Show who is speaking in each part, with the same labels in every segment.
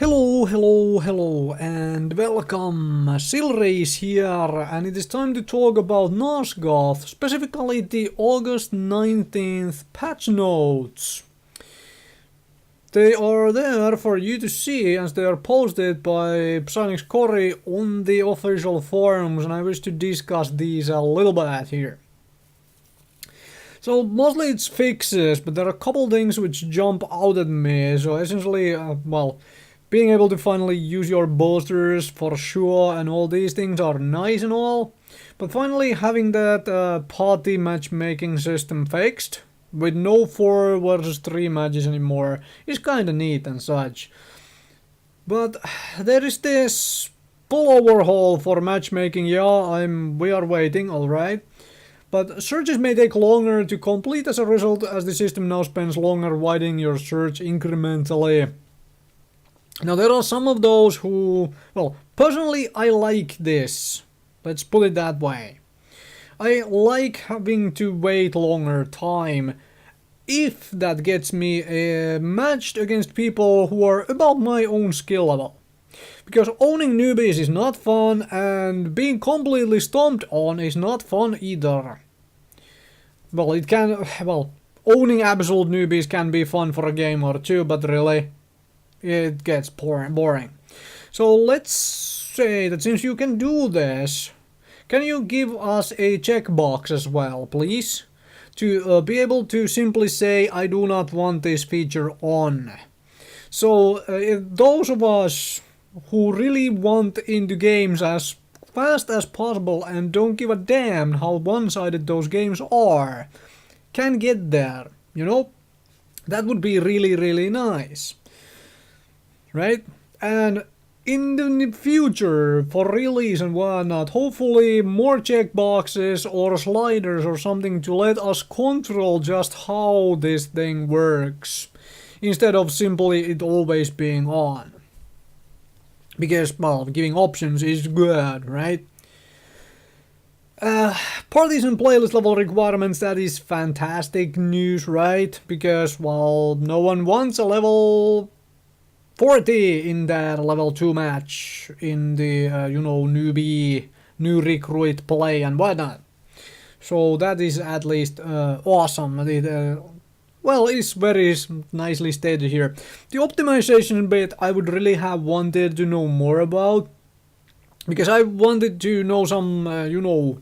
Speaker 1: Hello, and welcome. Silrace here, and it is time to talk about Nosgoth, specifically the August 19th patch notes. They are there for you to see as they are posted by Psyonix Corey on the official forums, and I wish to discuss these a little bit here. So mostly it's fixes, but there are a couple things which jump out at me. So essentially, being able to finally use your boosters for sure and all these things are nice and all, but finally having that party matchmaking system fixed with no 4 versus 3 matches anymore is kinda neat and such. But there is this full overhaul for matchmaking. We are waiting, alright. But searches may take longer to complete as a result, as the system now spends longer widening your search incrementally. Now there are some of those who, personally I like this. Let's put it that way. I like having to wait longer time if that gets me matched against people who are about my own skill level. Because owning newbies is not fun, and being completely stomped on is not fun either. Owning absolute newbies can be fun for a game or two, but really, it gets boring. So let's say that since you can do this, can you give us a checkbox as well, please? To be able to simply say, I do not want this feature on. So if those of us who really want into games as fast as possible and don't give a damn how one-sided those games are, can get there, that would be really nice. Right? And in the future, for release and whatnot, hopefully more checkboxes or sliders or something to let us control just how this thing works, instead of simply it always being on. Because, giving options is good, right? Parties and playlist level requirements, that is fantastic news, right? Because, no one wants a level 40 in that level 2 match in the, new recruit play and whatnot. So that is at least awesome. It's very nicely stated here. The optimization bit I would really have wanted to know more about, because I wanted to know some,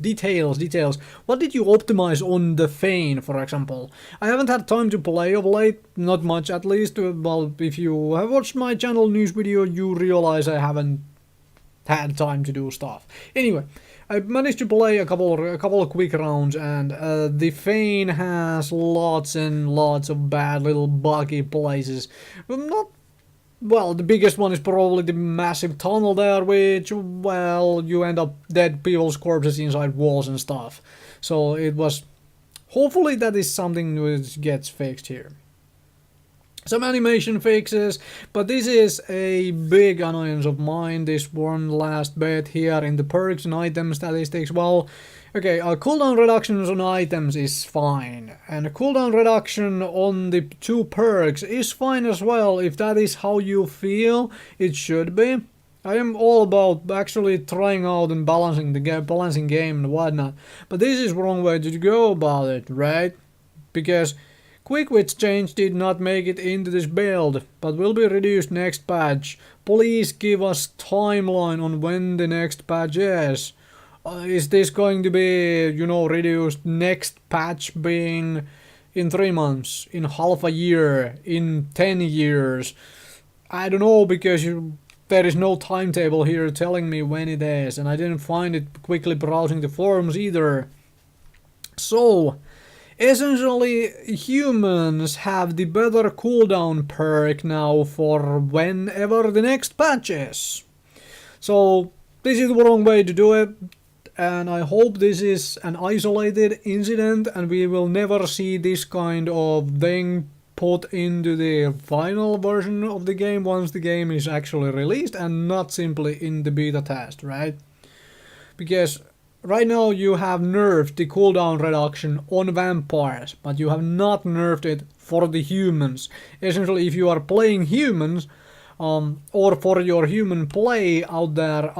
Speaker 1: details. What did you optimize on the Fane, for example? I haven't had time to play of late, not much at least. If you have watched my channel news video, you realize I haven't had time to do stuff. Anyway, I managed to play a couple of quick rounds, and the Fane has lots and lots of bad little buggy places. The biggest one is probably the massive tunnel there, which, you end up dead people's corpses inside walls and stuff. So it was... Hopefully that is something which gets fixed here. Some animation fixes, but this is a big annoyance of mine, this one last bit here in the perks and item statistics. Cooldown reductions on items is fine, and a cooldown reduction on the 2 perks is fine as well. If that is how you feel, it should be. I am all about actually trying out and balancing game and whatnot, but this is the wrong way to go about it, right? Because Quick Wits change did not make it into this build, but will be reduced next patch. Please give us timeline on when the next patch is. Is this going to be, reduced next patch being in 3 months, in half a year, in 10 years? I don't know, because there is no timetable here telling me when it is, and I didn't find it quickly browsing the forums either. So, essentially, humans have the better cooldown perk now for whenever the next patch is. So, this is the wrong way to do it, and I hope this is an isolated incident and we will never see this kind of thing put into the final version of the game once the game is actually released, and not simply in the beta test, right? Because right now you have nerfed the cooldown reduction on vampires, but you have not nerfed it for the humans. Essentially, if you are playing humans, or for your human play out there,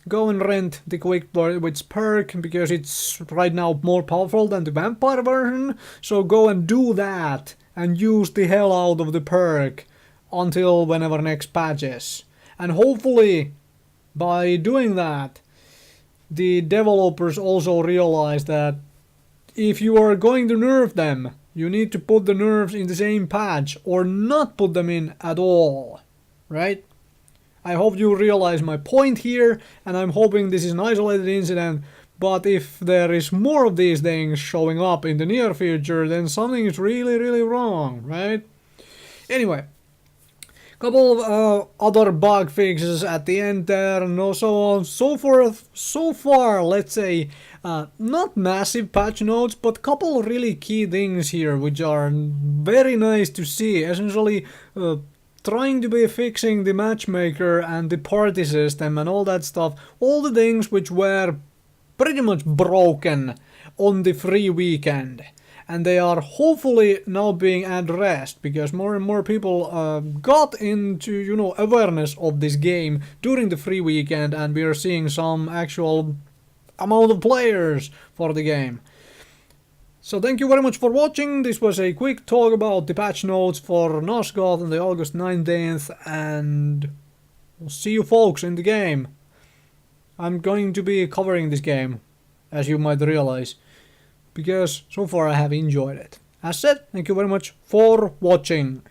Speaker 1: go and rent the Quick Witch perk because it's right now more powerful than the vampire version. So go and do that and use the hell out of the perk until whenever next patch is. And hopefully by doing that, the developers also realize that if you are going to nerf them, you need to put the nerfs in the same patch or not put them in at all, right? I hope you realize my point here, and I'm hoping this is an isolated incident, but if there is more of these things showing up in the near future, then something is really, really wrong, right? Anyway, couple of other bug fixes at the end there and so on, so forth. So far, let's say, not massive patch notes, but couple really key things here which are very nice to see. Essentially, trying to be fixing the matchmaker and the party system and all that stuff, all the things which were pretty much broken on the free weekend. And they are hopefully now being addressed because more and more people got into, you know, awareness of this game during the free weekend, and we are seeing some actual amount of players for the game. So thank you very much for watching. This was a quick talk about the patch notes for Nosgoth on the August 19th, and we'll see you folks in the game. I'm going to be covering this game, as you might realize, because so far I have enjoyed it. As said, thank you very much for watching.